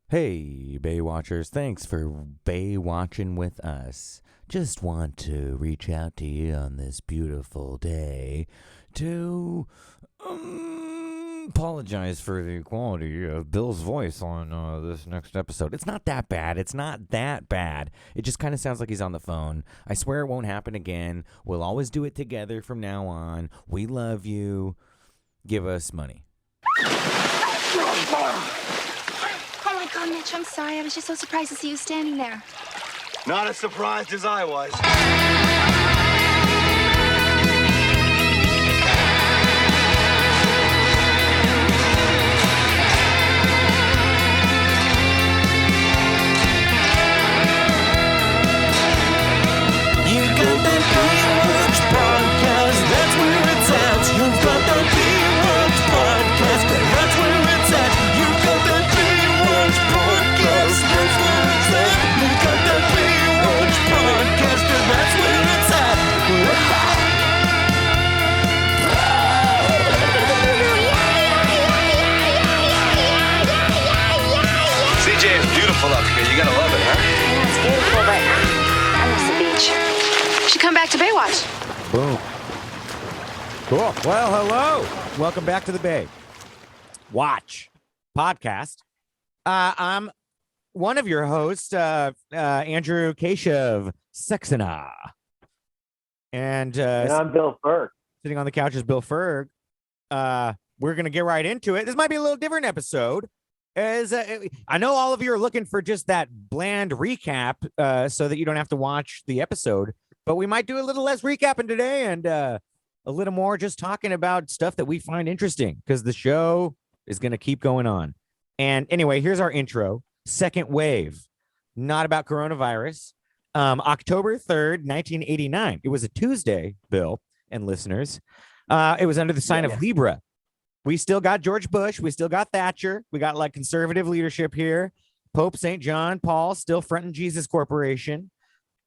Hey, Baywatchers, thanks for Baywatching with us. Just want to reach out to you on this beautiful day to apologize for the quality of Bill's voice on this next episode. It's not that bad. It just kind of sounds like he's on the phone. I swear it won't happen again. We'll always do it together from now on. We love you. Give us money. Oh my God, Mitch, I'm sorry. I was just so surprised to see you standing there. Not as surprised as I was. You got that Baywatch Podcast, that's where it's at. You've got that Baywatch Podcast, that's where it's at. You've got that Baywatch Podcast, that's where it's at. You've got that Baywatch Podcast, that's where it's at. CJ, it's beautiful up here. You gotta love it, huh? Yeah, it's beautiful, but I miss the beach. You should come back to Baywatch. Boom. Cool. Well, hello. Welcome back to the Bay Watch Podcast. I'm one of your hosts, Andrew Kashev Sexana. And I'm Bill Ferg. sitting on the couch is Bill Ferg. We're going to get right into it. This might be a little different episode. As I know all of you are looking for just that bland recap so that you don't have to watch the episode. But we might do a little less recapping today and a little more just talking about stuff that we find interesting because the show is going to keep going on. And anyway, here's our intro. Second wave, not about coronavirus. October 3rd, 1989. It was a Tuesday, Bill and listeners. It was under the sign of Libra. We still got George Bush. We still got Thatcher. We got like conservative leadership here. Pope St. John Paul still fronting Jesus Corporation.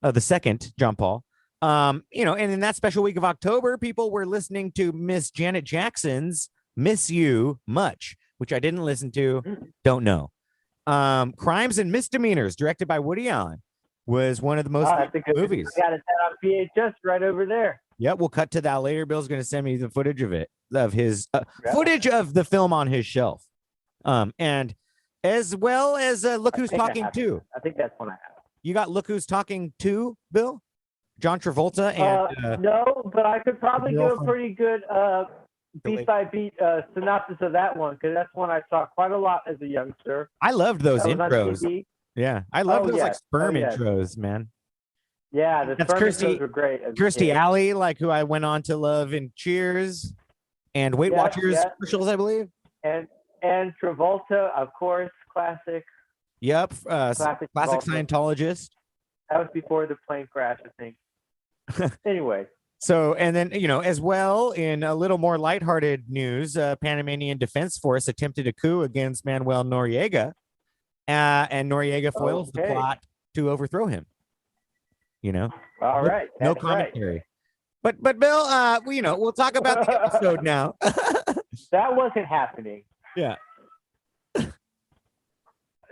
The second John Paul. And in that special week of October, people were listening to Miss Janet Jackson's Miss You Much, which I didn't listen to. Don't know. Crimes and Misdemeanors, directed by Woody Allen, was one of the most movies. I got it on VHS right over there. Yeah, we'll cut to that later. Bill's going to send me the footage of it, of his footage of the film on his shelf. And as well as Look Who's Talking Too. I think that's one I have. You got Look Who's Talking Too, Bill? John Travolta and no, but I could probably do a pretty good beat by beat synopsis of that one because that's one I saw quite a lot as a youngster. I loved those That was on intros. TV. Yeah, I love those like yes. sperm Oh, yes. intros, man. Yeah, the That's sperm Kirstie- intros were great. as a Kirstie kid. Alley, like who I went on to love in Cheers and Weight Yeah, Watchers yeah. commercials, I believe. and Travolta, of course, classic. Yep, Classic classic Travolta. Scientologist. That was before the plane crash, I think. Anyway. So, and then, as well, in a little more lighthearted news, Panamanian Defense Force attempted a coup against Manuel Noriega, and Noriega foils the Okay. plot to overthrow him. All right. No that's right. commentary. But Bill, we'll talk about the episode now. That wasn't happening. Yeah.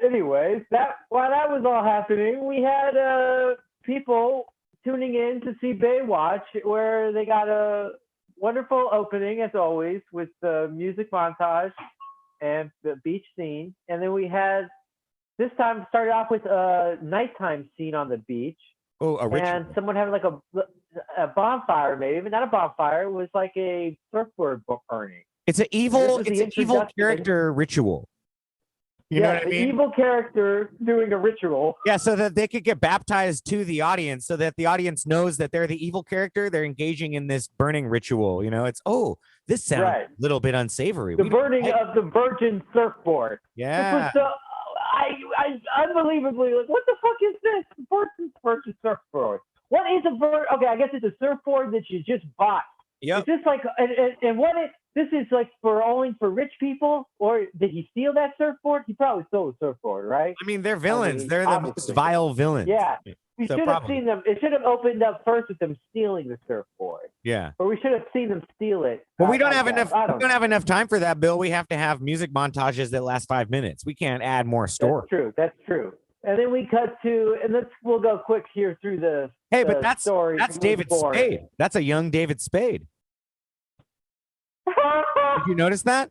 Anyways, while that was all happening, we had people tuning in to see Baywatch, where they got a wonderful opening, as always, with the music montage and the beach scene. And then we had, this time, started off with a nighttime scene on the beach. Oh, a ritual. And someone having like a bonfire, maybe, but not a bonfire. It was like a surfboard burning. It's an evil, This is the it's an evil introduction. character ritual. You know what I the mean? evil character doing a ritual. Yeah, so that they could get baptized to the audience, so that the audience knows that they're the evil character. They're engaging in this burning ritual. It's this sounds Right. a little bit unsavory. The We don't burning like- of the virgin surfboard. Yeah. This was I unbelievably like, what the fuck is this? Virgin surfboard. What is a bird? Okay, I guess it's a surfboard that you just bought. Yep. Is this like and what it? This is like only for rich people, or did he steal that surfboard? He probably stole a surfboard, right? I mean, they're villains. mean, They're the most obviously. vile villains. Yeah. We So should have probably. seen them. It should have opened up first with them stealing the surfboard, Yeah. or we should have seen them steal it. Well, we I don't have guess. enough. I We don't know. have enough time for that, Bill. We have to have music montages that last 5 minutes. We can't add more story. That's true. That's true. And then we cut to, and we'll go quick here through the. Hey, the but that's story David before. Spade. That's a young David Spade. Did you notice that?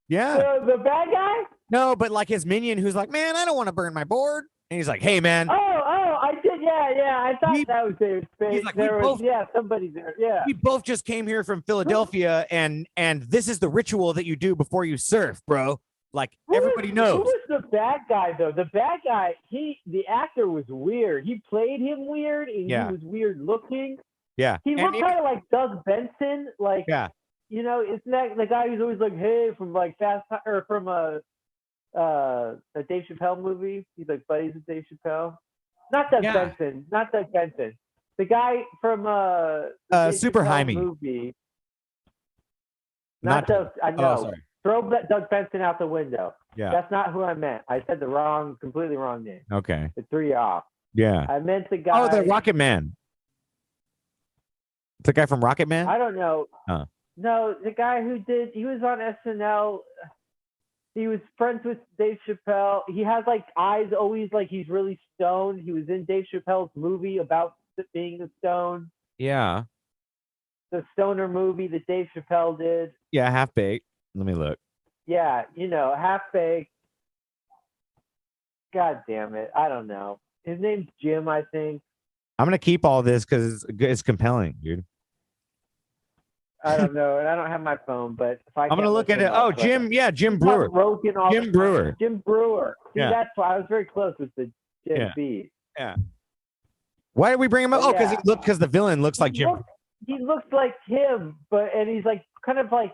Yeah. The bad guy? No, but like his minion who's like, man, I don't want to burn my board. And he's like, hey, man. Oh, I did. Yeah. I thought that was David Spade. He's like, there was, somebody there. Yeah. We both just came here from Philadelphia, and this is the ritual that you do before you surf, bro. Like, everybody knows. Who was the bad guy, though? The bad guy, the actor was weird. He played him weird, and he was weird looking. Yeah. He looked kind of like Doug Benson. Like, yeah. You know, isn't that the guy who's always like, hey, from like from a Dave Chappelle movie? He's like buddies with Dave Chappelle. Not Doug Benson. Not Doug Benson. The guy from Super Chappelle Jaime movie. Not Doug. I know. Oh, sorry. Throw Doug Benson out the window. Yeah. That's not who I meant. I said completely wrong name. Okay. It threw you off. Yeah. I meant the guy. Oh, the Rocket Man. The guy from Rocket Man? I don't know. Huh. No, the guy he was on SNL. He was friends with Dave Chappelle. He has like eyes always like he's really stoned. He was in Dave Chappelle's movie about being stoned. Yeah. The stoner movie that Dave Chappelle did. Yeah, Half Baked. Let me look. Yeah, Half Baked. God damn it. I don't know. His name's Jim, I think. I'm going to keep all this because it's compelling, dude. I don't know, and I don't have my phone, but if I'm going to look at it. Oh, Jim Brewer. Jim Brewer. Jim Brewer. See, Yeah. that's why I was very close with the Jim B. Yeah. Why did we bring him up? Oh, because the villain looks like Jim. He looks like him, and he's like kind of like.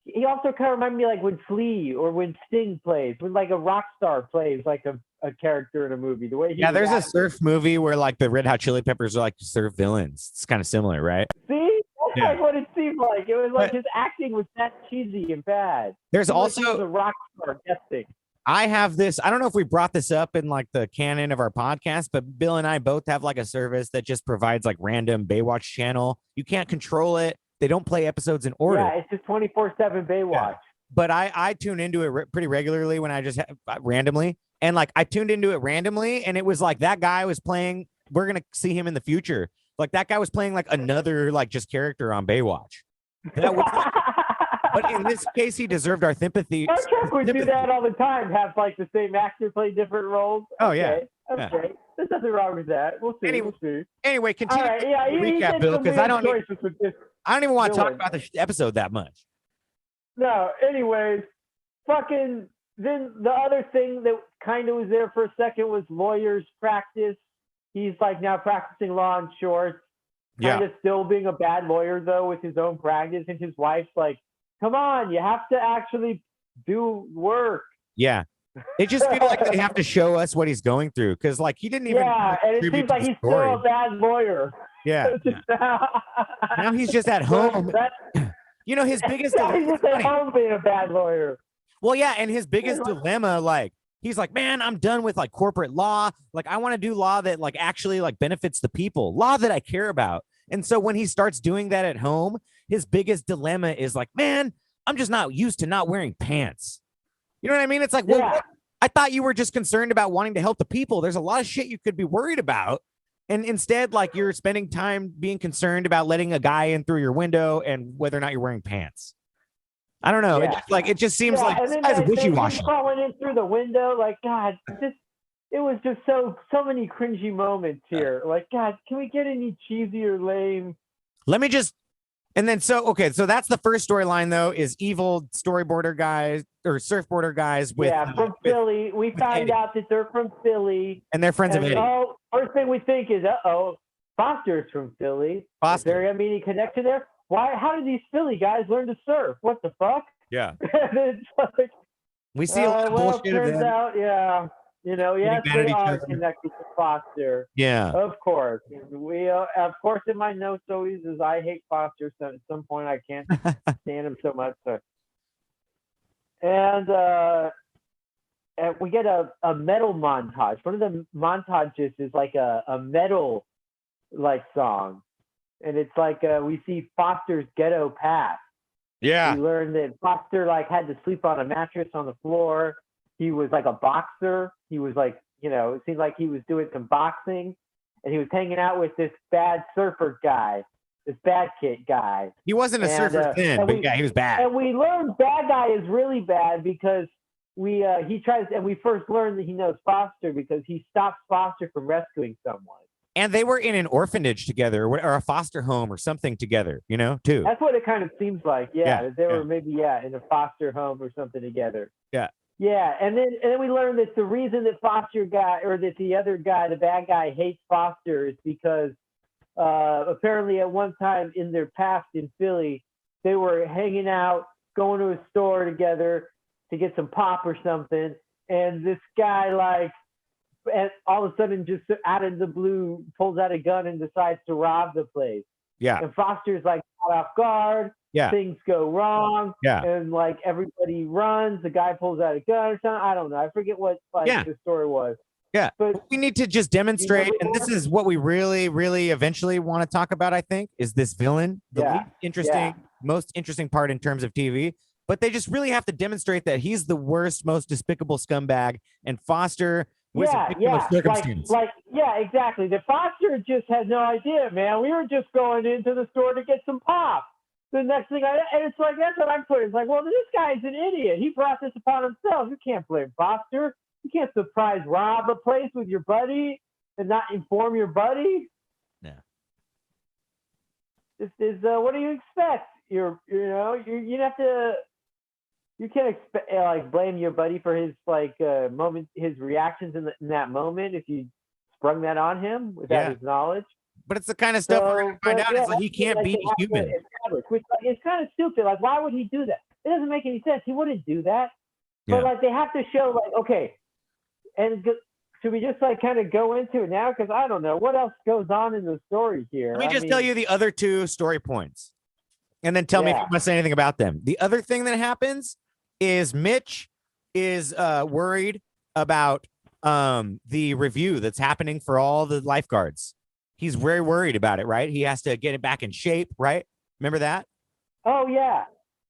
He also kind of reminded me like when Flea or when Sting plays, when like a rock star plays like a character in a movie. The way he there's a surf movie where like the Red Hot Chili Peppers are like surf villains. It's kind of similar, right? See, that's like what it seemed like. It was like his acting was that cheesy and bad. There's also like a rock star guessing. I have this. I don't know if we brought this up in like the canon of our podcast, but Bill and I both have like a service that just provides like random Baywatch channel. You can't control it. They don't play episodes in order. Yeah, it's just 24/7 Baywatch. Yeah. But I tune into it pretty regularly when I just randomly. And like I tuned into it randomly and it was like that guy was playing. We're going to see him in the future. Like that guy was playing like another like just character on Baywatch. That was but in this case, he deserved our sympathy. Star Trek would do that all the time. Have like the same actor play different roles. Oh, yeah. Okay. Yeah. There's nothing wrong with that. We'll see. Anyway, continue. All right, yeah, Recap, Bill, because I don't even want to talk about the episode that much. No, anyways, fucking. Then the other thing that kind of was there for a second was lawyers practice. He's like now practicing law in shorts. Kind of still being a bad lawyer though with his own practice, and his wife's like, "Come on, you have to actually do work." Yeah. It just feels like they have to show us what he's going through because, like, he didn't even. Yeah, and it seems like he's still a bad lawyer. Yeah. Now he's just at home. You know, his biggest. He's just at home being a bad lawyer. Well, yeah, and his biggest dilemma, like, he's like, man, I'm done with like corporate law. Like, I want to do law that like actually like benefits the people, law that I care about. And so when he starts doing that at home, his biggest dilemma is like, man, I'm just not used to not wearing pants. You know what I mean? It's like, well, I thought you were just concerned about wanting to help the people. There's a lot of shit you could be worried about. And instead, like, you're spending time being concerned about letting a guy in through your window and whether or not you're wearing pants. I don't know. Yeah. It just seems like it's wishy-washy. Crawling in through the window, like, God, it was just so many cringy moments here. Like, God, can we get any cheesy or lame? Let me just. And then so that's the first storyline though, is evil storyboarder guys or surfboarder guys with from Philly. We found out that they're from Philly. And they're friends of Eddie. Oh, first thing we think is, Foster's from Philly. Foster. Is there gonna be any connection there? Why? How did these Philly guys learn to surf? What the fuck? Yeah. It's like, we see a lot of bullshit. Turns out, yeah. You know, yes, they are connected to Foster. Yeah. Of course. We, of course, in my notes always is I hate Foster. So at some point I can't stand him so much. So. And and we get a metal montage. One of the montages is like a metal like song, and it's like we see Foster's ghetto past. Yeah. We learned that Foster like had to sleep on a mattress on the floor. He was like a boxer. He was like, it seemed like he was doing some boxing, and he was hanging out with this bad surfer guy, this bad kid guy. He wasn't a surfer then, but yeah, he was bad. And we learned bad guy is really bad because we first learned that he knows Foster because he stops Foster from rescuing someone. And they were in an orphanage together or a foster home or something together, too. That's what it kind of seems like. Yeah, Yeah, they were maybe in a foster home or something together. Yeah. Yeah, and then we learned that the reason that Foster guy or that the other guy, the bad guy, hates Foster is because apparently at one time in their past in Philly, they were hanging out, going to a store together to get some pop or something, and this guy and all of a sudden just out of the blue pulls out a gun and decides to rob the place. Yeah. And Foster's like caught off guard. Yeah. Things go wrong. Yeah. And like everybody runs. The guy pulls out a gun or something. I don't know. I forget what the story was. Yeah. But we need to just demonstrate, and this is what we really, really eventually want to talk about, I think, is this villain. The least interesting, most interesting part in terms of TV. But they just really have to demonstrate that he's the worst, most despicable scumbag, and Foster was a victim of circumstance. Exactly. The Foster just had no idea, man. We were just going into the store to get some pop. The next thing and it's like, that's what I'm putting. It's like, well, this guy's an idiot. He brought this upon himself. You can't blame Foster. You can't surprise rob a place with your buddy and not inform your buddy. Yeah. This is what do you expect? You have to. You can't expect blame your buddy for his moment, his reactions in that moment if you sprung that on him without his knowledge. But it's the kind of stuff we're going to find out. It's like he can't be human. Which it's kind of stupid. Like, why would he do that? It doesn't make any sense. He wouldn't do that. Yeah. But they have to show okay. And should we just kind of go into it now? Because I don't know what else goes on in the story here. Let me just tell you the other two story points, and then tell me if you want to say anything about them. The other thing that happens is Mitch is worried about the review that's happening for all the lifeguards. He's very worried about it, right? He has to get it back in shape, right? Remember that? Oh, yeah.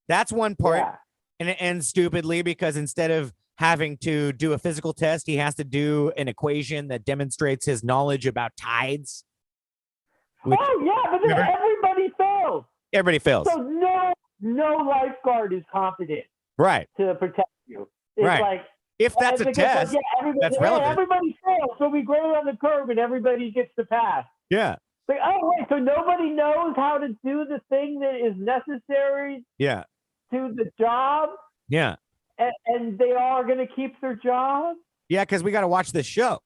That's one part. Yeah. And it ends stupidly because instead of having to do a physical test, he has to do an equation that demonstrates his knowledge about tides. But then everybody fails. Everybody fails. So no lifeguard is confident. Right. To protect you. It's right. If that's a test, that's relevant. Everybody fails. So we grade on the curve and everybody gets to pass. Yeah. Like, oh, wait, so nobody knows how to do the thing that is necessary to the job? Yeah. And they are going to keep their job? Yeah, because we got to watch this show.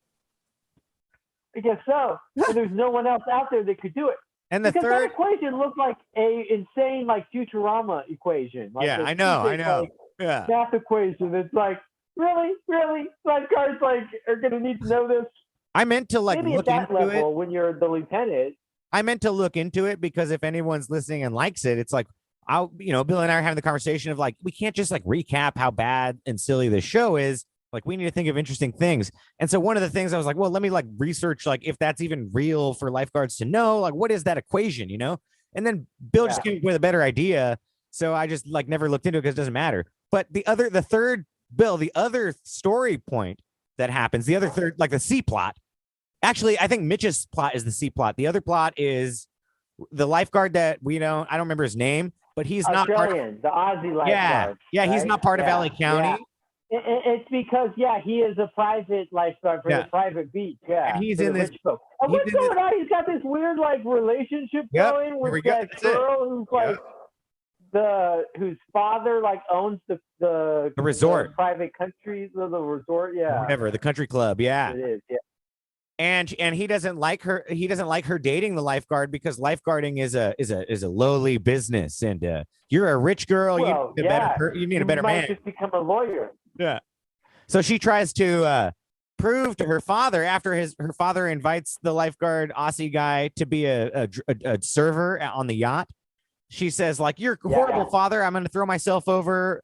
I guess so. And there's no one else out there that could do it. And the because third that equation looked like a insane Futurama equation. I know. Yeah. Math equation. It's like, really? Lifeguards are going to need to know this. I meant to maybe look at that into level it when you're the lieutenant. I meant to look into it because if anyone's listening and likes it, it's like Bill and I are having the conversation of we can't just recap how bad and silly this show is. We need to think of interesting things. And so one of the things I was like, well, let me research if that's even real for lifeguards to know. What is that equation, And then Bill just came up with a better idea. So I just never looked into it because it doesn't matter. But the other story point that happens, the other third, the C plot. Actually, I think Mitch's plot is the C plot. The other plot is the lifeguard that I don't remember his name, but he's Australian, the Aussie lifeguard. Yeah, right? He's not part of LA County. Yeah. It's because he is a private lifeguard for the private beach. Yeah, and he's in this. And what's going on? He's got this weird relationship going with that girl who's whose father wowns the resort, the private country, the resort. Yeah, whatever, the country club. Yeah, it is. Yeah. And he doesn't like her. He doesn't like her dating the lifeguard because lifeguarding is a lowly business, and you're a rich girl. Well, you need a better man. Might just become a lawyer. Yeah. So she tries to prove to her father after her father invites the lifeguard Aussie guy to be a server on the yacht. She says, "You're a horrible father. I'm going to throw myself over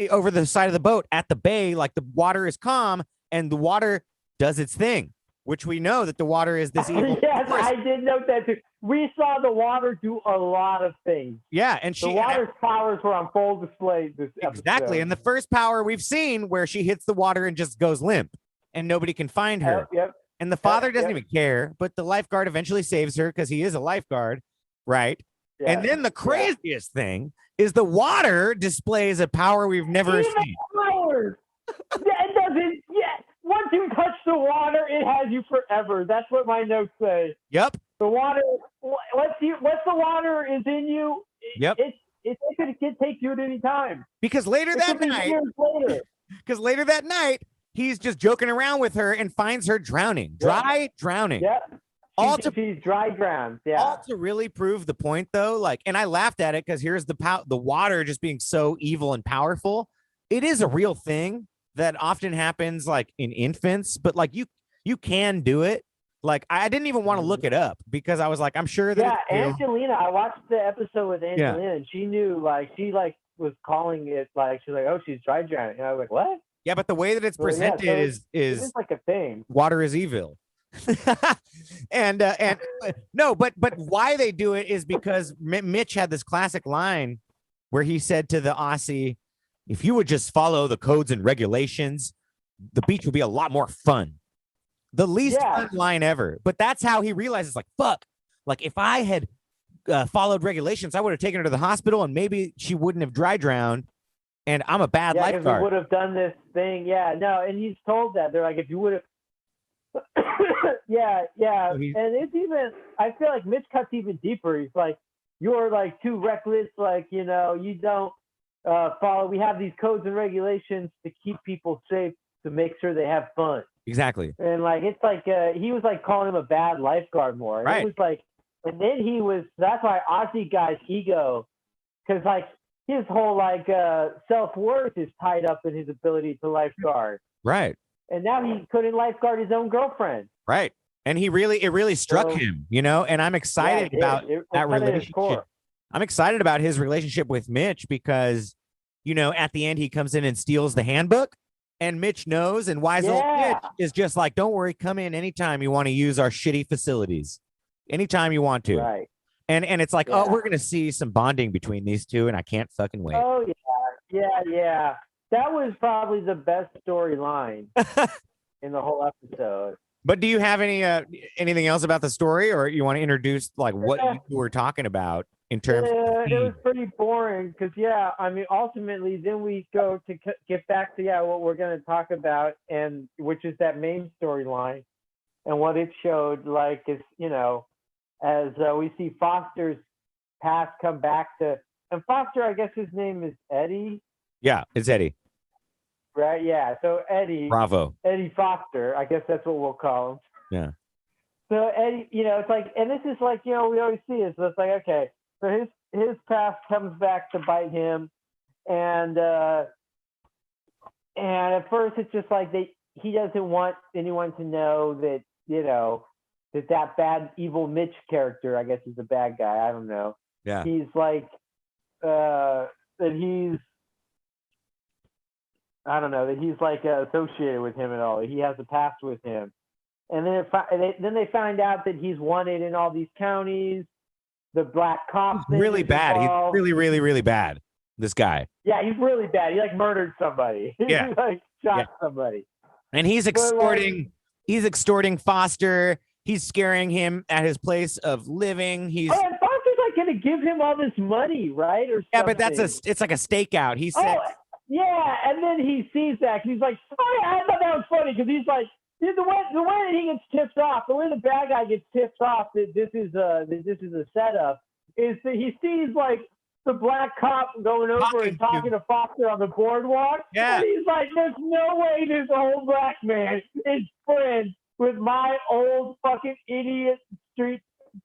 over the side of the boat at the bay, like the water is calm and the water does its thing, which we know that the water is this evil. Yes, I did note that too. We saw the water do a lot of things. Yeah, and The water's powers were on full display this episode. exactly. And the first power we've seen where she hits the water and just goes limp and nobody can find her. Yep. And the father doesn't even care, but the lifeguard eventually saves her because he is a lifeguard, right? Yeah. And then the craziest thing is the water displays a power we've never seen. Powers. It doesn't. Yeah. Once you touch the water, it has you forever. That's what my notes say. Yep. The water. Once the water is in you, Yep. It could take you at any time. Because later that night, he's just joking around with her and finds her drowning, drowning. Yep. She's dry drowned. Yeah. All to really prove the point, though. Like, and I laughed at it because here's the water just being so evil and powerful. It is a real thing that often happens, like in infants, but like you can do it. Like, I didn't even want to look it up because I was like, I'm sure that. Yeah, Angelina. I watched the episode with Angelina, and she knew. Like, she was calling it. Like, she's like, oh, she's dry drowning. And I was like, what? Yeah, but the way that it's presented is like a thing. Water is evil. and no, but why they do it is because Mitch had this classic line where he said to the Aussie, if you would just follow the codes and regulations, the beach would be a lot more fun. The least fun line ever. But that's how he realizes, like, fuck, like if I had followed regulations, I would have taken her to the hospital and maybe she wouldn't have dry drowned. And I'm a bad lifeguard. We would have done this thing. Yeah, no, and he's told that. They're like, if you would have. yeah. And it's even, I feel like Mitch cuts even deeper. He's like, you're like too reckless. Like, you don't follow. We have these codes and regulations to keep people safe, to make sure they have fun. Exactly. And like, it's like, he was like calling him a bad lifeguard more. And right. It was like, and then that's why Ozzy guy's ego, because like his whole like self-worth is tied up in his ability to lifeguard. Right. And now he couldn't lifeguard his own girlfriend. Right. And it really struck him, and I'm excited about that relationship. I'm excited about his relationship with Mitch because, at the end he comes in and steals the handbook and Mitch knows, and wise old Mitch is just like, don't worry, come in anytime you want to use our shitty facilities. Anytime you want to. Right. And it's like, oh, we're going to see some bonding between these two and I can't fucking wait. Oh, yeah. That was probably the best storyline in the whole episode. But do you have anything else about the story, or you want to introduce like what you were talking about in terms of it was pretty boring because, ultimately then we go to get back to, what we're going to talk about, and which is that main storyline. And what it showed, like, is, as we see Foster's past come back to, and Foster, I guess his name is Eddie. Yeah, it's Eddie. Right, yeah. So Eddie. Bravo. Eddie Foster, I guess that's what we'll call him. Yeah. So Eddie, it's like, and this is like, we always see it. So it's like, okay, so his past comes back to bite him, and at first it's just like he doesn't want anyone to know that, that bad evil Mitch character, I guess, is a bad guy. I don't know. Yeah. He's like, that he's like associated with him at all. He has a past with him. And then they find out that he's wanted in all these counties. The black cop. He's really bad. Involved. He's really, really, really bad. This guy. Yeah, he's really bad. He like murdered somebody. Yeah. He like shot somebody. And he's extorting Foster. He's scaring him at his place of living. And Foster's like going to give him all this money, right? Or yeah, but it's like a stakeout. He said. Yeah, and then he sees that. He's like, I thought that was funny because he's like, the way that he gets tipped off, the way the bad guy gets tipped off that this is a setup, is that he sees like the black cop going over and talking to Foster on the boardwalk. Yeah. And he's like, there's no way this old black man is friends with my old fucking idiot street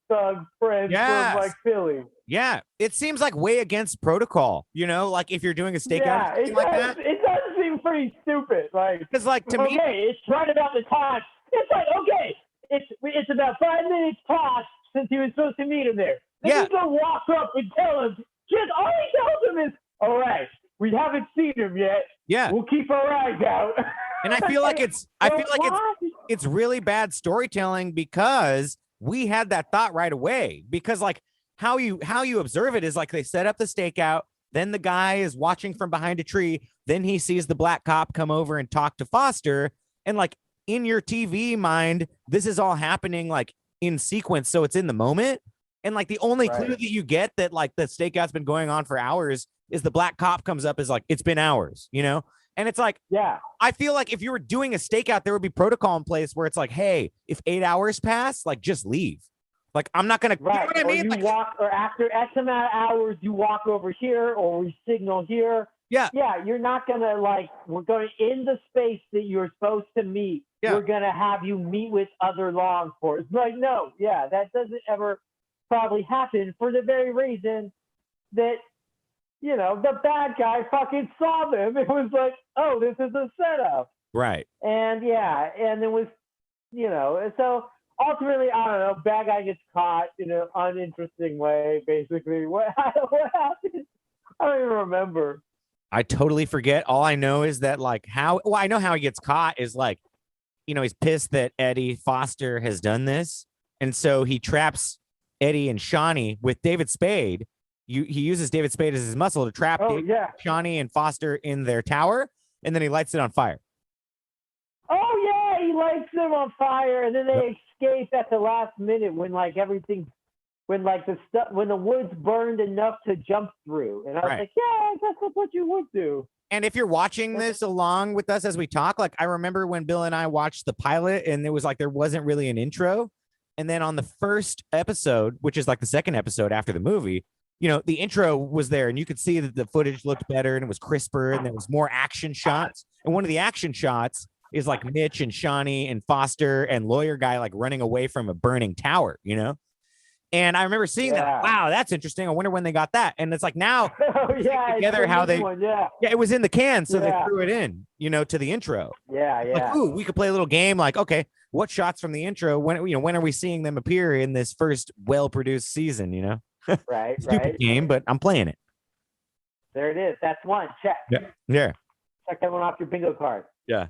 thug friends from like Philly. Yeah, it seems like way against protocol. Like if you're doing a stakeout, it does seem pretty stupid. Like, because like to me, it's right about the time. It's like it's about 5 minutes past since he was supposed to meet him there. Then you go walk up and tell him. Just all he tells him is, "All right, we haven't seen him yet. Yeah. We'll keep our eyes out. And I feel like it's really bad storytelling because we had that thought right away. Because like how you observe it is like they set up the stakeout, then the guy is watching from behind a tree, then he sees the black cop come over and talk to Foster, and like in your TV mind, this is all happening like in sequence, so it's in the moment. And like the only clue that you get that like the stakeout's been going on for hours is the black cop comes up is like, it's been hours, you know? And it's like, yeah, I feel like if you were doing a stakeout, there would be protocol in place where it's like, hey, if 8 hours pass, like just leave. Like, I'm not going to, you know what I mean? Or you walk, or after X amount of hours, you walk over here or we signal here. Yeah. Yeah, you're not going to like, we're going in the space that you're supposed to meet. Yeah. We're going to have you meet with other law enforcement. Like, no, yeah, that doesn't ever probably happen for the very reason that, you know, the bad guy fucking saw them. It was like, oh, this is a setup. Right. And yeah, and it was, you know, and so ultimately, I don't know, bad guy gets caught in an uninteresting way, basically. What happened? I don't even remember. I totally forget. All I know is that like I know how he gets caught is like, you know, he's pissed that Eddie Foster has done this. And so he traps Eddie and Shawnee with David Spade. He uses David Spade as his muscle to trap Shawnee and Foster in their tower, and then he lights it on fire. Oh yeah, he lights them on fire, and then they escape at the last minute when like everything, when like the stuff, when the woods burned enough to jump through. And I was like, yeah, that's what you would do. And if you're watching this along with us as we talk, like I remember when Bill and I watched the pilot, and it was like there wasn't really an intro, and then on the first episode, which is like the second episode after the movie, you know, the intro was there and you could see that the footage looked better and it was crisper and there was more action shots. And one of the action shots is like Mitch and Shawnee and Foster and lawyer guy like running away from a burning tower, you know? And I remember seeing that. Wow, that's interesting. I wonder when they got that. And it's like now together how they it was in the can, so they threw it in, you know, to the intro. Like, ooh, we could play a little game like, okay, what shots from the intro, when are we seeing them appear in this first well-produced season, you know? Right. Stupid game, but I'm playing it. There it is. That's one. Check. Yeah. Check that one off your bingo card. Yeah.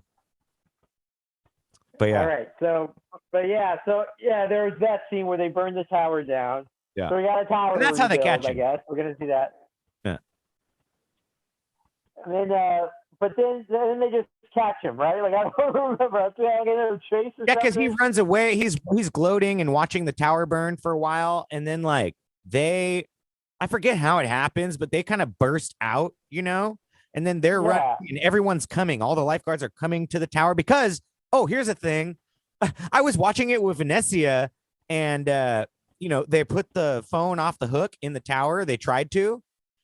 But yeah. All right. So there was that scene where they burned the tower down. Yeah. So we got a tower. And that's how they catch him. I guess we're gonna see that. Yeah. And then, but then they just catch him, right? Like I don't remember. I feel like they chase. Yeah, because he runs away. He's gloating and watching the tower burn for a while, and then like I forget how it happens, but they kind of burst out, you know, and then they're running and everyone's coming. All the lifeguards are coming to the tower because, oh, here's the thing. I was watching it with Vanessa and, you know, they put the phone off the hook in the tower. They tried to,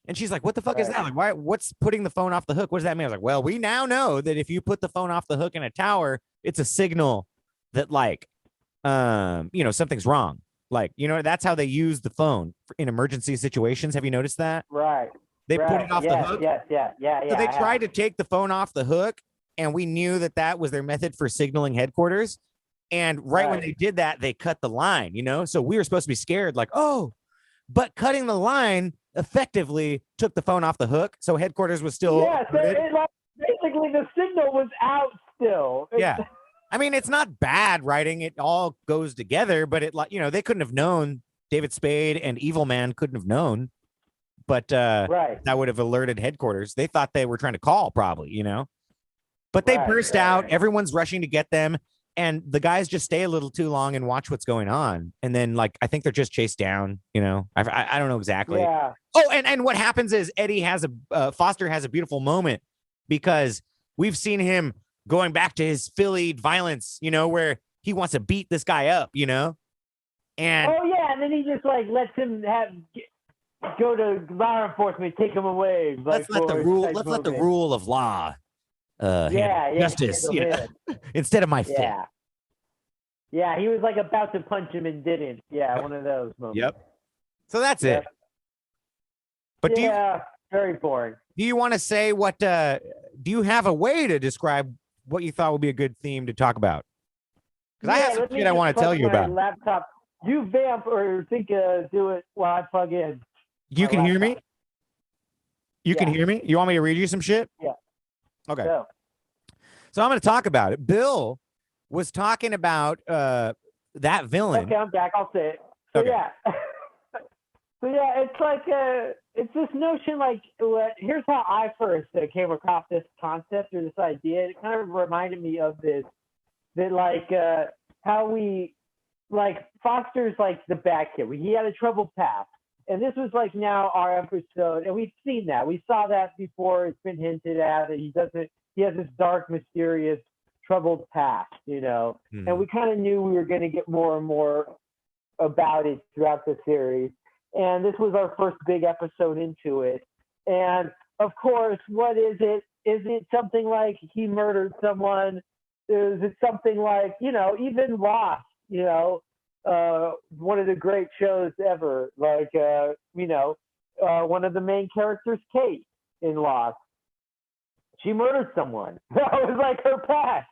and she's like, what the fuck is that? Like, what's putting the phone off the hook? What does that mean? I was like, well, we now know that if you put the phone off the hook in a tower, it's a signal that like, you know, something's wrong. Like, you know, that's how they use the phone in emergency situations. Have you noticed that? Right. They put it off the hook. Yeah. So they tried to take the phone off the hook, and we knew that was their method for signaling headquarters. And right when they did that, they cut the line, you know? So we were supposed to be scared, like, oh, but cutting the line effectively took the phone off the hook. So headquarters was still. Yeah, so basically the signal was out still. Yeah. I mean, it's not bad writing. It all goes together, but it, like, you know, they couldn't have known. David Spade and Evil Man couldn't have known, but that would have alerted headquarters. They thought they were trying to call, probably, you know, but they burst out. Everyone's rushing to get them, and the guys just stay a little too long and watch what's going on. And then, like, I think they're just chased down. You know, I don't know exactly. Yeah. Oh, and what happens is Eddie has Foster has a beautiful moment because we've seen him going back to his Philly violence, you know, where he wants to beat this guy up, you know? And and then he just like lets him go to law enforcement, take him away. Let's let the rule of law justice, you know, instead of my fist. Yeah, he was like about to punch him and didn't. Yeah, one of those moments. Yep. So that's it. But very boring. Do you want to say what? Do you have a way to describe what you thought would be a good theme to talk about? Because I have some shit I want to tell you about. Laptop. You vamp or do it while I plug in. You can hear me? You can Yeah. hear me? You want me to read you some shit? Yeah. Okay. So, So I'm going to talk about it. Bill was talking about that villain. okay, I'm back. I'll say it. So Okay. yeah. So yeah, it's like it's this notion like here's how I first came across this concept or this idea. It kind of reminded me of this that like how we like Foster's like the bad kid. He had a troubled past. And this was like now our episode, and we've seen that. We saw that before. It's been hinted at that he has this dark, mysterious, troubled past, And we kind of knew we were going to get more and more about it throughout the series. And this was our first big episode into it. And of course, what is it? Is it something like he murdered someone? Is it something like, even Lost, one of the great shows ever, like, one of the main characters, Kate, in Lost. She murdered someone. That was like her past.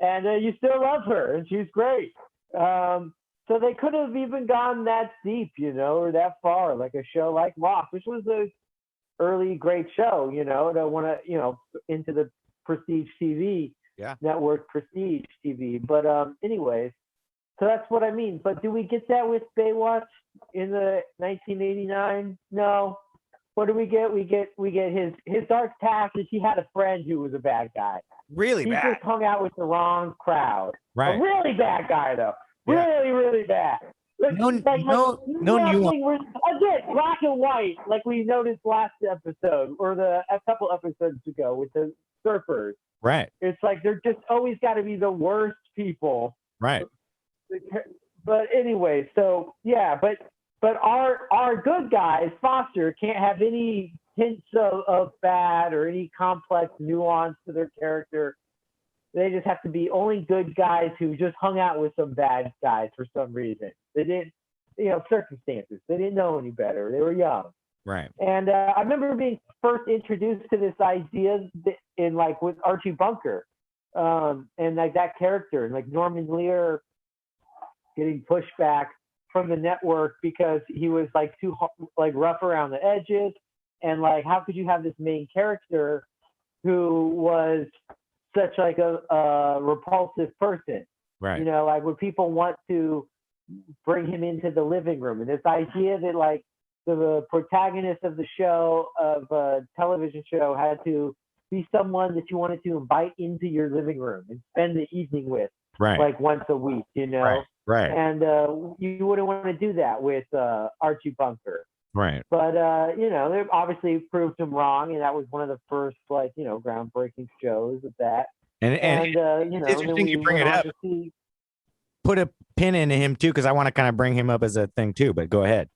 And you still love her, and she's great. So they could have even gone that deep, or that far, like a show like Lost, which was a early great show, that went into the prestige TV network, prestige TV. But anyways, so that's what I mean. But do we get that with Baywatch in the 1989? No. What do we get? We get his dark past is he had a friend who was a bad guy. Really he bad. Just hung out with the wrong crowd. Right. A really bad guy though. Yeah. Really, really bad. No nuance. Again, black and white, like we noticed last episode or a couple episodes ago with the surfers. Right. It's like they're just always got to be the worst people. Right. But anyway, so yeah, but our good guys, Foster, can't have any hints of bad or any complex nuance to their character. They just have to be only good guys who just hung out with some bad guys for some reason. They didn't, circumstances. They didn't know any better. They were young. Right. And I remember being first introduced to this idea in like with Archie Bunker, and like that character, and like Norman Lear getting pushed back from the network because he was like too like rough around the edges, and like how could you have this main character who was such like a repulsive person? Right. Like would people want to bring him into the living room? And this idea that like the protagonist of the show, of a television show, had to be someone that you wanted to invite into your living room and spend the evening with, right, like once a week, Right. And you wouldn't want to do that with Archie Bunker. Right. But they obviously proved him wrong, and that was one of the first groundbreaking shows of that. And it's interesting you bring it up. Put a pin in him too, because I want to kind of bring him up as a thing too. But go ahead.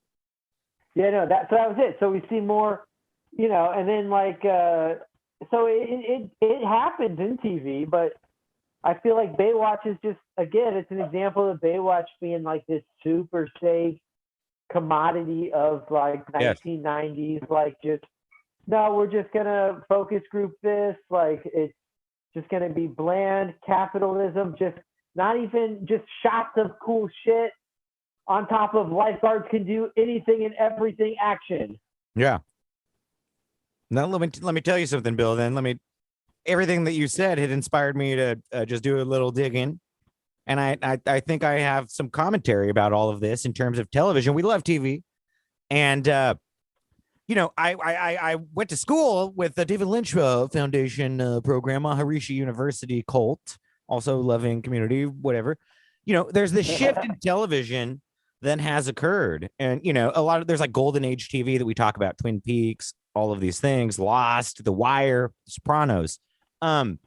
Yeah, no, that was it. So we see more, and then so it happens in TV, but I feel like Baywatch is just, again, it's an example of Baywatch being like this super safe commodity of like 1990s, like just, no, we're just going to focus group this, like it's just going to be bland capitalism, just not even just shots of cool shit on top of lifeguards can do anything and everything action. Yeah. Now let me tell you something, Bill. Then everything that you said had inspired me to just do a little digging, and I think I have some commentary about all of this in terms of television. We love TV, and I went to school with the David Lynch Foundation program, Maharishi University cult, also loving community, whatever. There's this shift in television that has occurred, and there's like golden age TV that we talk about, Twin Peaks, all of these things, Lost, The Wire, Sopranos. And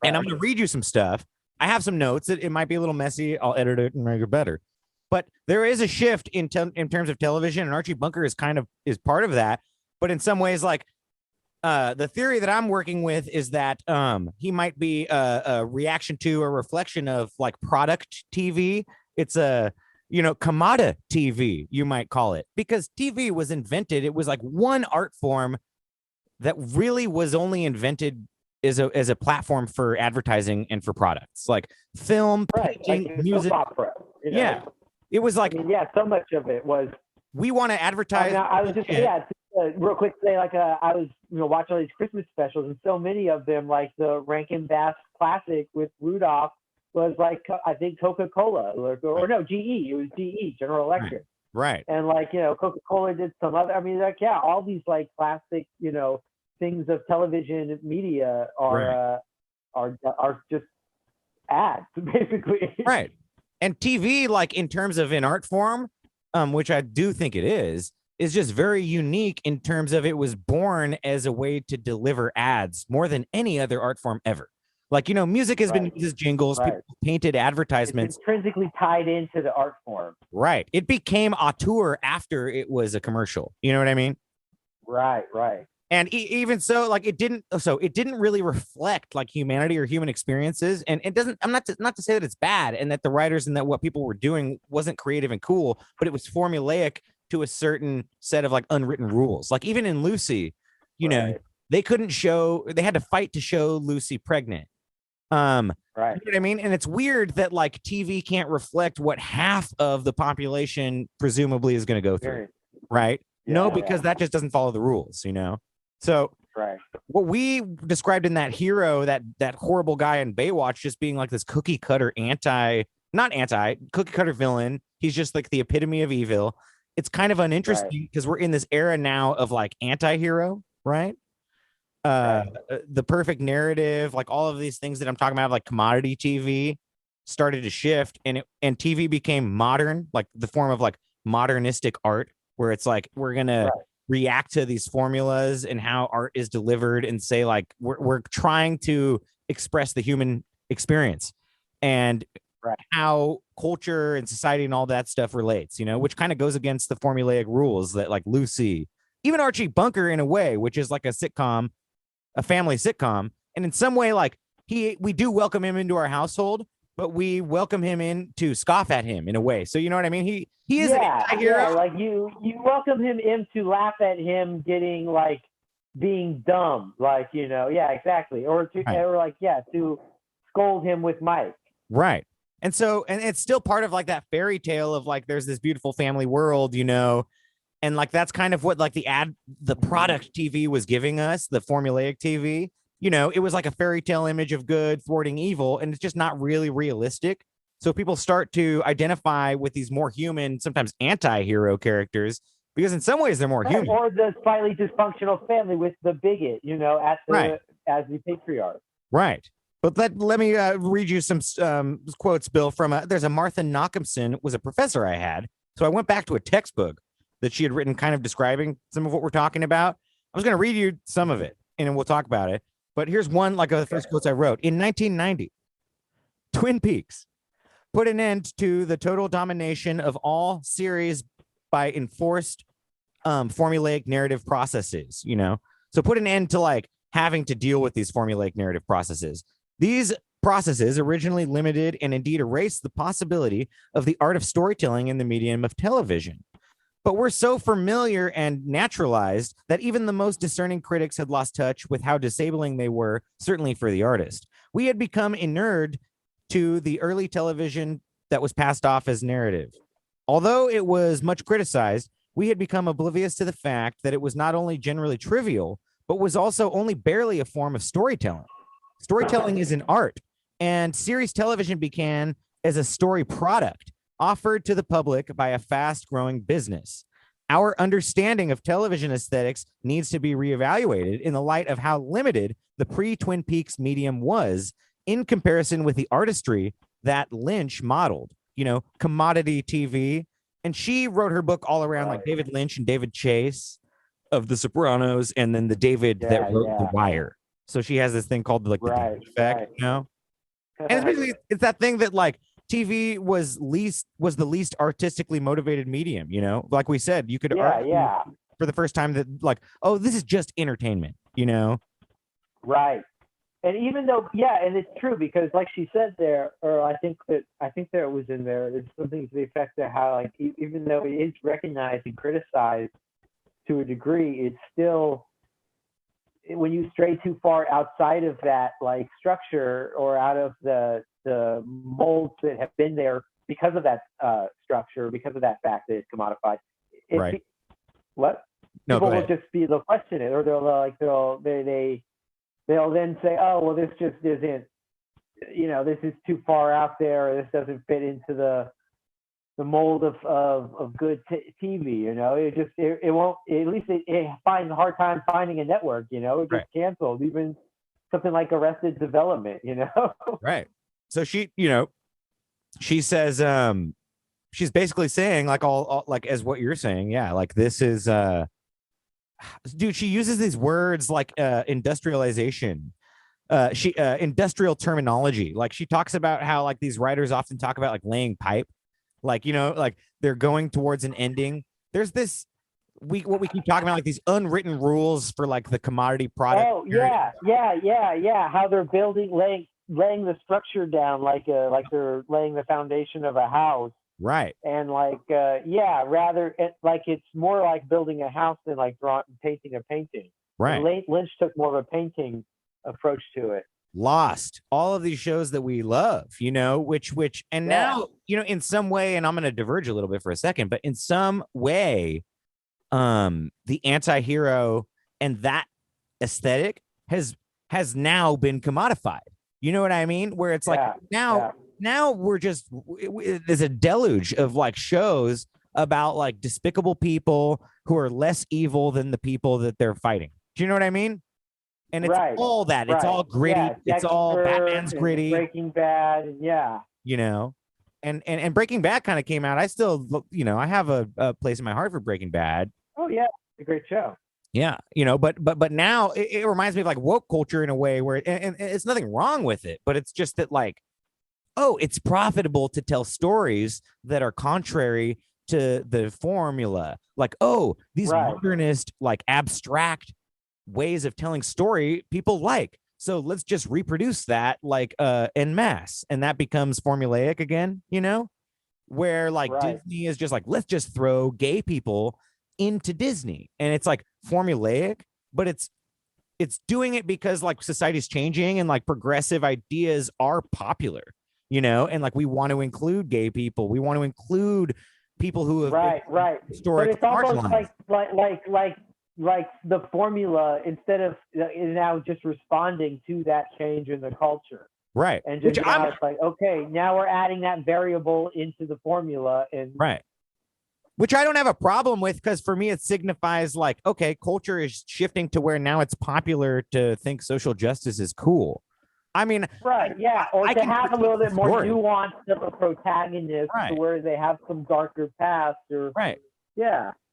I'm going to read you some stuff. I have some notes. It might be a little messy. I'll edit it and make it better. But there is a shift in terms of television, and Archie Bunker is part of that. But in some ways, like the theory that I'm working with is that he might be a reaction to or reflection of like product TV. It's a commodity TV, you might call it, because TV was invented. It was like one art form that really was only invented as a platform for advertising and for products like film, painting, like music. Opera, Yeah, it was like so much of it was. We want to advertise. I was just real quick say, like, I was, watching all these Christmas specials, and so many of them, like the Rankin Bass classic with Rudolph, was like, I think Coca-Cola, or no, GE. It was GE, General Electric. Right. And like, Coca-Cola did some other. I mean, like, yeah, all these like classic, things of television media are just ads, basically. Right. And TV, like in terms of an art form, which I do think it is just very unique in terms of it was born as a way to deliver ads more than any other art form ever. Like, music has been used as jingles, people painted advertisements. It's intrinsically tied into the art form. Right. It became auteur after it was a commercial. You know what I mean? Right. And even so, like it didn't really reflect like humanity or human experiences. And it doesn't, I'm not to say that it's bad and that the writers and that what people were doing wasn't creative and cool, but it was formulaic to a certain set of like unwritten rules. Like even in Lucy, they had to fight to show Lucy pregnant. Right. You know what I mean? And it's weird that like TV can't reflect what half of the population presumably is going to go through. Right. Because that just doesn't follow the rules, So what we described in that hero, that horrible guy in Baywatch, just being like this cookie cutter cookie cutter villain. He's just like the epitome of evil. It's kind of uninteresting because we're in this era now of like anti-hero, right? The perfect narrative, like all of these things that I'm talking about, like commodity TV started to shift and TV became modern, like the form of like modernistic art, where it's like, we're going to react to these formulas and how art is delivered and say like, we're trying to express the human experience and how culture and society and all that stuff relates, which kind of goes against the formulaic rules that like Lucy, even Archie Bunker in a way, which is like a sitcom, a family sitcom. And in some way, like we do welcome him into our household, but we welcome him in to scoff at him in a way. So you know what I mean? He is an anti-hero. Yeah, like you welcome him in to laugh at him getting like being dumb, like, exactly. Or to scold him with Mike. Right. And so, and it's still part of like that fairy tale of like, there's this beautiful family world, and like, that's kind of what like the product TV was giving us, the formulaic TV, it was like a fairy tale image of good thwarting evil, and it's just not really realistic. So people start to identify with these more human, sometimes anti-hero characters, because in some ways they're more human. Or the slightly dysfunctional family with the bigot, as the patriarch. Right. But let me read you some quotes, Bill, from there's a Martha Knockhamson, was a professor I had. So I went back to a textbook that she had written kind of describing some of what we're talking about. I was going to read you some of it, and then we'll talk about it. But here's one, like the first quotes I wrote. In 1990, Twin Peaks put an end to the total domination of all series by enforced formulaic narrative processes, So put an end to like having to deal with these formulaic narrative processes. These processes originally limited and indeed erased the possibility of the art of storytelling in the medium of television. But we're so familiar and naturalized that even the most discerning critics had lost touch with how disabling they were, certainly for the artist. We had become inured to the early television that was passed off as narrative. Although it was much criticized, we had become oblivious to the fact that it was not only generally trivial, but was also only barely a form of storytelling. Storytelling is an art, and series television began as a story product offered to the public by a fast-growing business. Our understanding of television aesthetics needs to be reevaluated in the light of how limited the pre-Twin Peaks medium was in comparison with the artistry that Lynch modeled, commodity TV. And she wrote her book all around like David Lynch and David Chase of The Sopranos, and then the David that wrote The Wire. So she has this thing called like the David effect, And it's basically, it's that thing that like TV was the least artistically motivated medium, like we said, you could argue for the first time that like, oh, this is just entertainment, Right. And even though, and it's true, because like she said there, or I think there was in there, there's something to the effect of how like, even though it is recognized and criticized to a degree, it's still, when you stray too far outside of that like structure or out of the molds that have been there because of that structure, because of that fact that it's commodified. Right. What? No, people go will ahead. just they'll question it, or they'll then say, oh, well, this just isn't, this is too far out there, or this doesn't fit into the mold of good TV. It won't, at least it finds a hard time finding a network. It gets Right. canceled, even something like Arrested Development. Right. So she says, she's basically saying like all like as what you're saying. Yeah. Like this is, dude, she uses these words like industrialization, industrial terminology. Like she talks about how like these writers often talk about like laying pipe, like like they're going towards an ending. There's this what we keep talking about, like these unwritten rules for like the commodity product. Oh yeah. How they're laying the structure down, like they're laying the foundation of a house. Right. And rather it's more like building a house than like painting a painting. Right. And Lynch took more of a painting approach to it. Lost, all of these shows that we love, and now, in some way, and I'm going to diverge a little bit for a second, but in some way, the anti-hero and that aesthetic has now been commodified. You know what I mean? Where it's like now we're just, there's a deluge of like shows about like despicable people who are less evil than the people that they're fighting. Do you know what I mean? And it's all that. It's all gritty. Yeah, it's all Batman's gritty. Breaking Bad. And Breaking Bad kind of came out. I still, I have a place in my heart for Breaking Bad. Oh yeah, it's a great show. Yeah, but now it reminds me of like woke culture in a way where, and it's nothing wrong with it, but it's just that like, oh, it's profitable to tell stories that are contrary to the formula. Like, oh, these modernist, like abstract ways of telling story people like. So let's just reproduce that like en masse, and that becomes formulaic again, where like Disney is just like, let's just throw gay people into Disney, and it's like formulaic, but it's doing it because like society's changing and like progressive ideas are popular, and like we want to include gay people, we want to include people who have but it's almost like the formula, instead of is now just responding to that change in the culture, and just it's like, okay, now we're adding that variable into the formula, and which I don't have a problem with, because for me it signifies like, okay, culture is shifting to where now it's popular to think social justice is cool. I mean, or to have a little bit more nuance of a protagonist, to where they have some darker past, or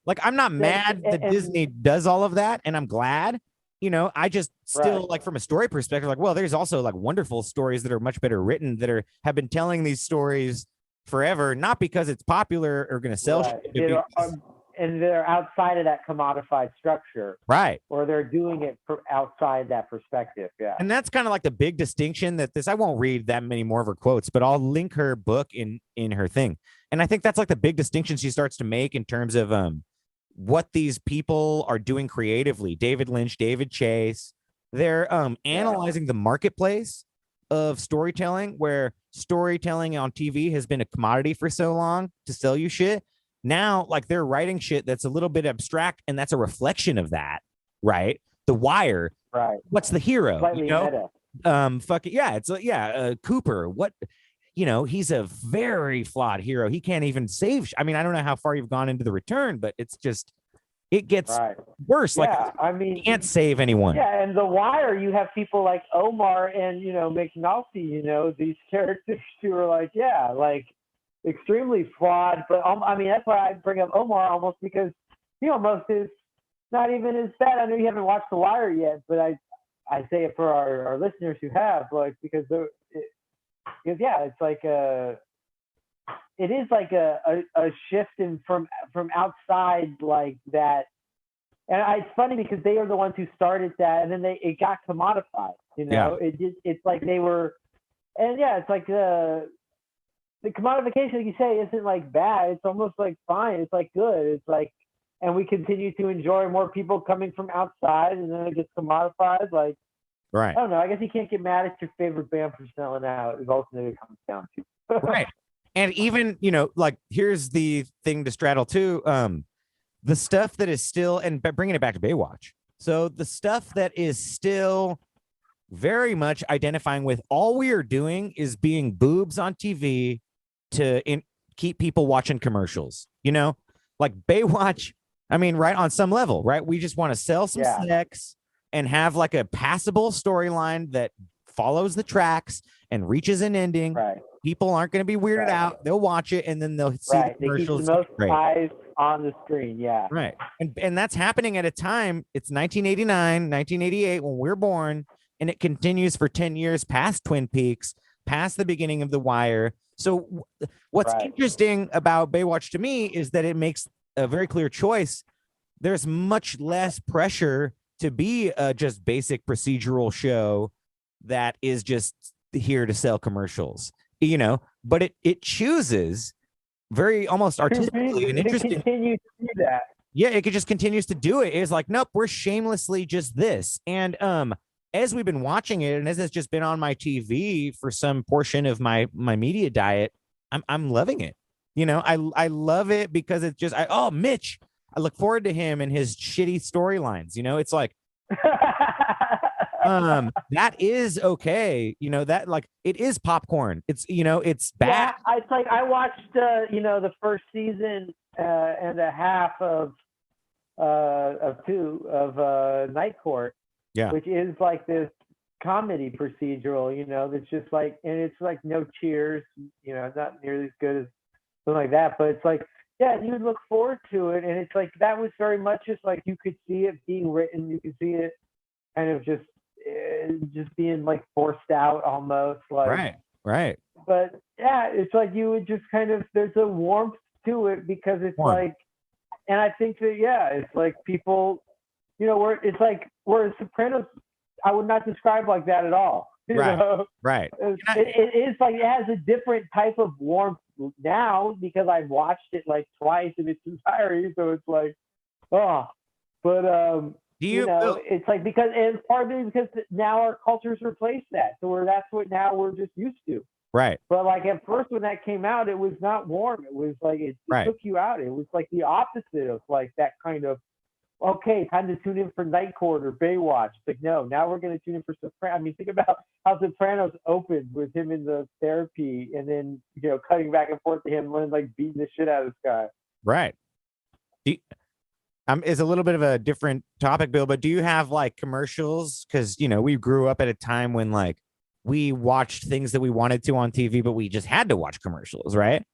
like, I'm not mad that Disney does all of that, and I'm glad, I just still like from a story perspective, like, well, there's also like wonderful stories that are much better written that have been telling these stories forever, not because it's popular or going to sell shit, and they're outside of that commodified structure, or they're doing it outside that perspective. And that's kind of like the big distinction that I won't read that many more of her quotes, but I'll link her book in her thing. And I think that's like the big distinction she starts to make in terms of what these people are doing creatively. David Lynch, David Chase, they're analyzing the marketplace of storytelling, where storytelling on TV has been a commodity for so long to sell you shit. Now, like, they're writing shit that's a little bit abstract, and that's a reflection of that, right? The Wire, what's the hero? Slightly meta. It's Cooper. What, he's a very flawed hero. He can't even save. I mean, I don't know how far you've gone into The Return, but it's just, it gets worse. Like, I mean, you can't save anyone. Yeah, and The Wire, you have people like Omar and McNulty, these characters who are like, extremely flawed. But I mean, that's why I bring up Omar, almost because he almost is not even as bad. I know you haven't watched The Wire yet, but I say it for our listeners who have, like, because it's like it is like a shift in from outside, like that. And it's funny because they are the ones who started that, and then it got commodified. It's like they were, and it's like the commodification, like you say, isn't like bad. It's almost like fine. It's like good. It's like, and we continue to enjoy more people coming from outside, and then it gets commodified. Like, I don't know. I guess you can't get mad at your favorite band for selling out. It's ultimately comes down to. And even, like, here's the thing to straddle too. the stuff that is still, and bringing it back to Baywatch. So the stuff that is still very much identifying with all we are doing is being boobs on TV to keep people watching commercials, you know, like Baywatch. I mean, right, on some level, right? We just want to sell some sex and have like a passable storyline that follows the tracks and reaches an ending. Right. People aren't going to be weirded out. They'll watch it and then they'll see the commercials. They keep the most eyes on the screen. Yeah. Right. And that's happening at a time. It's 1989, 1988 when we're born, and it continues for 10 years past Twin Peaks, past the beginning of The Wire. So what's interesting about Baywatch to me is that it makes a very clear choice. There's much less pressure to be a just basic procedural show that is just here to sell commercials, you know, but it chooses very almost artistically and interesting. Continue to do that. Yeah, it just continues to do it. It's like, nope, we're shamelessly just this. And as we've been watching it, and as it's just been on my TV for some portion of my media diet, I'm loving it. You know, I love it because it's just Mitch. I look forward to him and his shitty storylines. You know, it's like that is okay. You know, that like it is popcorn. It's, you know, it's bad. Yeah, it's like I watched the first season and a half of Night Court. Yeah. Which is like this comedy procedural, you know, that's just like, and it's like no cheers, you know, not nearly as good as something like that, but it's like, yeah, you look forward to it. And it's like, that was very much just like, you could see it being written. You could see it kind of just being like forced out almost. Like, right. But yeah, it's like, you would just kind of, there's a warmth to it because it's like, and I think that, yeah, it's like people, you know, whereas Sopranos, I would not describe like that at all. You know? Right. It is like, it has a different type of warmth now because I've watched it like twice in its entirety. So it's like, it's like because, and partly because now our cultures replace that. So that's what now we're just used to. Right. But like at first when that came out, it was not warm. It was like, it took you out. It was like the opposite of like that kind of, okay, time to tune in for Night Court or Baywatch. It's like, no, now we're going to tune in for Sopranos. I mean, think about how Sopranos opened with him in the therapy and then, you know, cutting back and forth to him and like beating the shit out of this guy. Right. It's a little bit of a different topic, Bill, but do you have like commercials? Because, you know, we grew up at a time when like we watched things that we wanted to on TV, but we just had to watch commercials, right?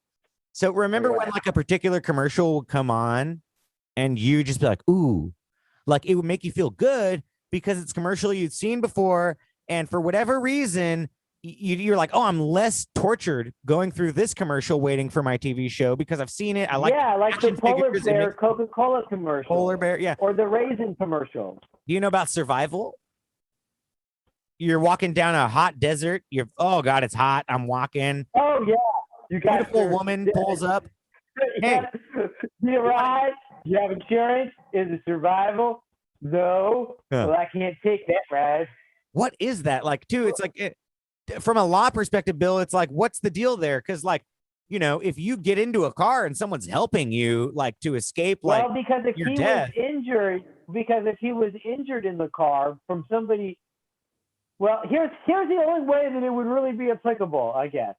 So remember when like a particular commercial would come on and you just be like, ooh, like it would make you feel good because it's commercial you'd seen before. And for whatever reason, you're like, oh, I'm less tortured going through this commercial waiting for my TV show because I've seen it. I like, like the Polar Bear Coca-Cola commercial. Polar Bear, yeah. Or the Raisin commercial. Do you know about Survival? You're walking down a hot desert. Oh God, it's hot. I'm walking. Oh yeah. You got beautiful woman pulls up. Hey, you arrive. You have insurance? Is it survival? No. Well, I can't take that ride. What is that? Like, too, it's like, from a law perspective, Bill, it's like, what's the deal there? Because, like, you know, if you get into a car and someone's helping you, like, to escape, like, well, because if he was injured in the car from somebody, well, here's the only way that it would really be applicable, I guess,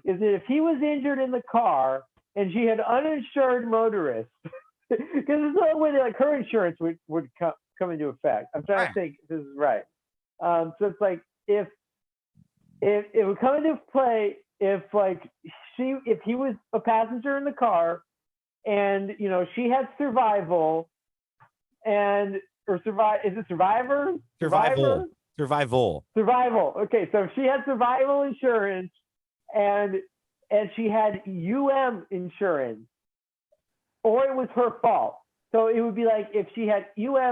is that if he was injured in the car and she had uninsured motorists, because there's no way that like her insurance would come into effect. I'm trying to think if this is right. So it's like if it would come into play if he was a passenger in the car and you know she had survival is it survivor? Survival. Okay, so if she had survival insurance and she had insurance. Or it was her fault. So it would be like if she had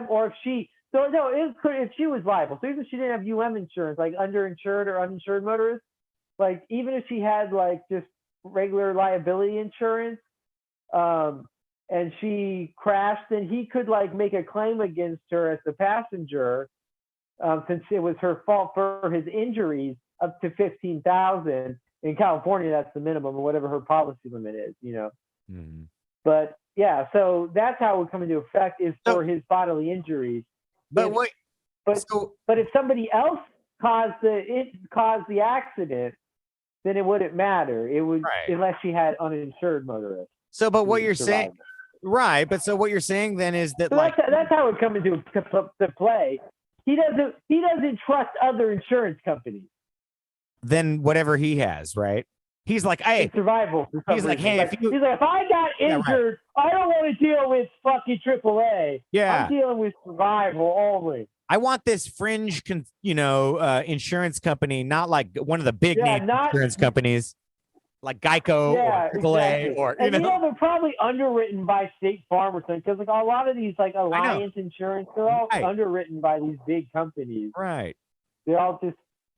or if she was liable. So even if she didn't have insurance, like underinsured or uninsured motorists, like even if she had like just regular liability insurance, and she crashed, then he could like make a claim against her as the passenger, since it was her fault for his injuries, up to $15,000. In California, that's the minimum, or whatever her policy limit is, you know. Mm-hmm. But yeah, so that's how it would come into effect is for his bodily injuries. But If- what? But So but if somebody else caused the accident, then it wouldn't matter. It would Right. unless she had uninsured motorists. so, but what who you're saying, survived. right? But so what you're saying then is that So like that's how it would come into to play. He doesn't trust other insurance companies. then whatever he has, right? He's like, hey, In survival. For some he's like, reason. hey, if you- he's like, if I got Yeah, right. injured, I don't want to deal with fucking AAA. Yeah. I'm dealing with survival only. I want this fringe, insurance company, not like one of the big Yeah, name not- insurance companies, like Geico Yeah, or AAA, exactly. or and they're probably underwritten by State Farm or something because like a lot of these like Alliance Insurance, they're all Right. underwritten by these big companies. right.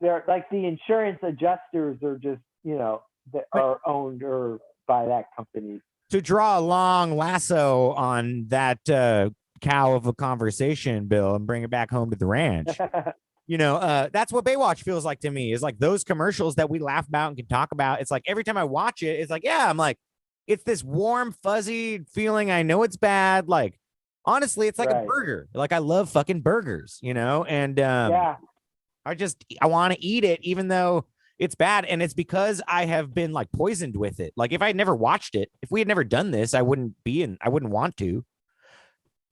They're like the insurance adjusters are just that are owned or by that company. To draw a long lasso on that cow of a conversation, Bill, and bring it back home to the ranch. That's what Baywatch feels like to me, is like those commercials that we laugh about and can talk about. It's like every time I watch it, it's like, yeah, I'm like, it's this warm, fuzzy feeling. I know it's bad. Like, honestly, it's like a Right. burger. Like, I love fucking burgers, and Yeah. I want to eat it, even though it's bad. And it's because I have been like poisoned with it. Like if I had never watched it, if we had never done this, I wouldn't want to.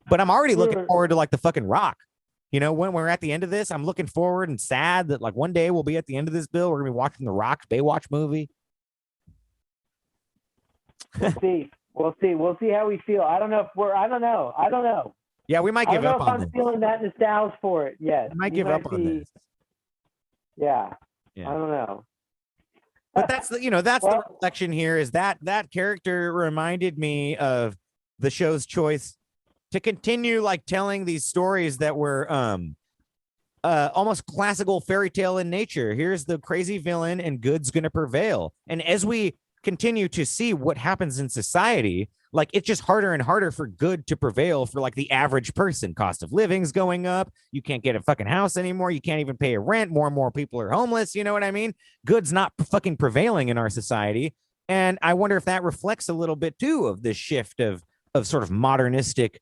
But I'm already looking Sure. forward to like the fucking Rock. When we're at the end of this, I'm looking forward and sad that like one day we'll be at the end of this, Bill. We're gonna be watching the Rock's Baywatch movie. We'll see how we feel. I don't know. Yeah, we might I give don't know up if on I'm this. feeling that nostalgia for it yet. I might We give up on be- this. Yeah. Yeah. I don't know. But that's the the Well- reflection here, is that character reminded me of the show's choice to continue like telling these stories that were almost classical fairy tale in nature. Here's the crazy villain and good's gonna prevail. And as we continue to see what happens in society, like it's just harder and harder for good to prevail for like the average person. Cost of living's going up. You can't get a fucking house anymore. You can't even pay a rent. More and more people are homeless. You know what I mean? Good's not fucking prevailing in our society. And I wonder if that reflects a little bit too of this shift of sort of modernistic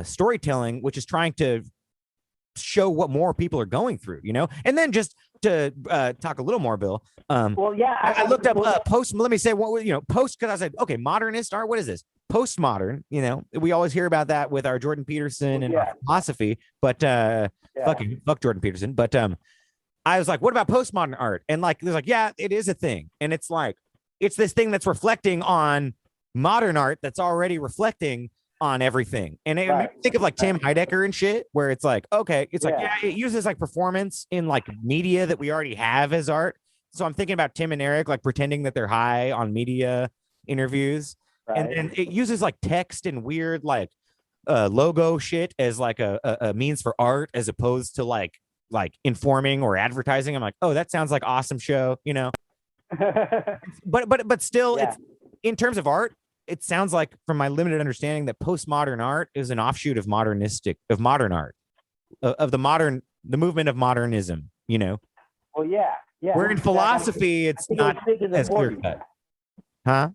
storytelling, which is trying to show what more people are going through, and then just to talk a little more, Bill. Well, yeah. I looked up post. Let me say what post, because I said, okay, modernist art. What is this? Postmodern. We always hear about that with our Jordan Peterson and our philosophy, but fuck Jordan Peterson. But I was like, what about postmodern art? And like, there's like, yeah, it is a thing, and it's like, it's this thing that's reflecting on modern art that's already reflecting on everything. And it made me think of like Tim Heidecker and shit, where it's like, okay, it's like, yeah, it uses like performance in like media that we already have as art. So I'm thinking about Tim and Eric like pretending that they're high on media interviews. Right. And then it uses like text and weird like logo shit as like a means for art, as opposed to like informing or advertising. I'm like, oh, that sounds like awesome show, but still, it's in terms of art, it sounds like, from my limited understanding, that postmodern art is an offshoot of modern art, of the movement of modernism. Well, yeah. Where in philosophy, it's not as clear cut. Huh?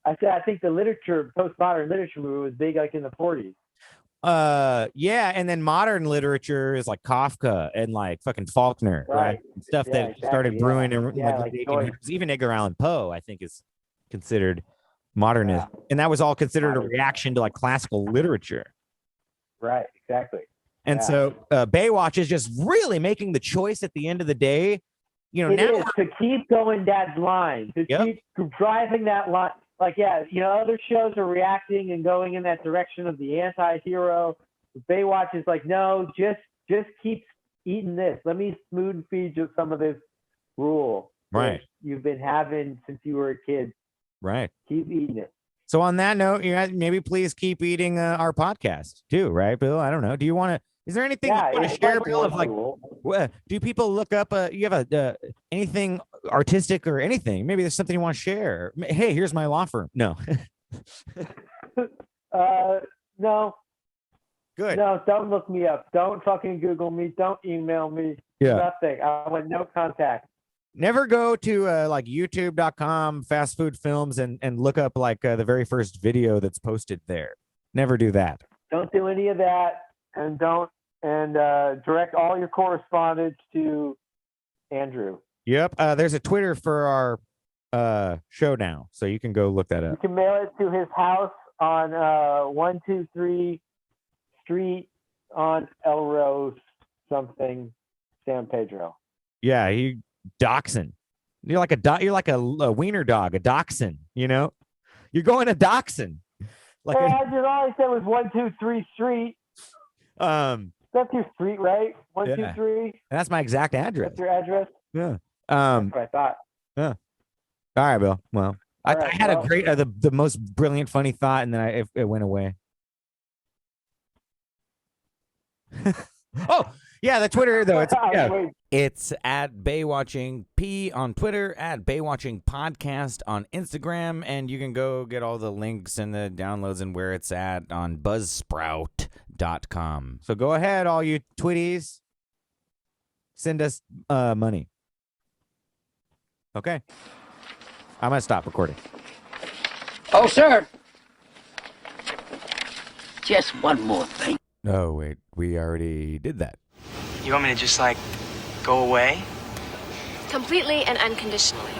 I think the postmodern literature movement was big like in the 40s. Yeah, and then modern literature is like Kafka and like fucking Faulkner, right? Stuff that started brewing in like the 1800s. Even Edgar Allan Poe, I think, is considered modernist, and that was all considered a reaction to like classical literature. Right, exactly. And so Baywatch is just really making the choice at the end of the day, It now is to keep going that line, to keep driving that line. Like, other shows are reacting and going in that direction of the anti-hero. Baywatch is like, no, just keep eating this. Let me spoon feed you some of this rule Right. you've been having since you were a kid. Right. Keep eating it. So on that note, you guys maybe please keep eating our podcast too, right, Bill? I don't know. Do you want to? Is there anything you want to share, Bill? Of like, do people look up? You have a anything artistic or anything? Maybe there's something you want to share. Hey, here's my law firm. No. No. Good. No, don't look me up. Don't fucking Google me. Don't email me. Yeah. Nothing. I want no contact. Never go to like youtube.com fast food films and look up like the very first video that's posted there. Never do that. Don't do any of that, and direct all your correspondence to Andrew. Yep. There's a Twitter for our show now, so you can go look that You up. can mail it to his house on 123 Street on El Rose something, San Pedro. Yeah, he dachshund. You're like a wiener dog, a dachshund. You know, you're going to dachshund. Like Hey, I just all I said was 123 Street. That's your street, right? 123. That's my exact address. That's your address. Yeah. That's what I thought. All right, Bill. Well, I had a great, the most brilliant, funny thought, and then it went away. Oh, yeah, the Twitter though. It's at Baywatching P on Twitter, at Baywatching Podcast on Instagram, and you can go get all the links and the downloads and where it's at on buzzsprout.com. So go ahead, all you Twitties. Send us money. Okay. I'm going to stop recording. Oh, sir. Just one more thing. Oh, wait. We already did that. You want me to just, like, go away? Completely and unconditionally.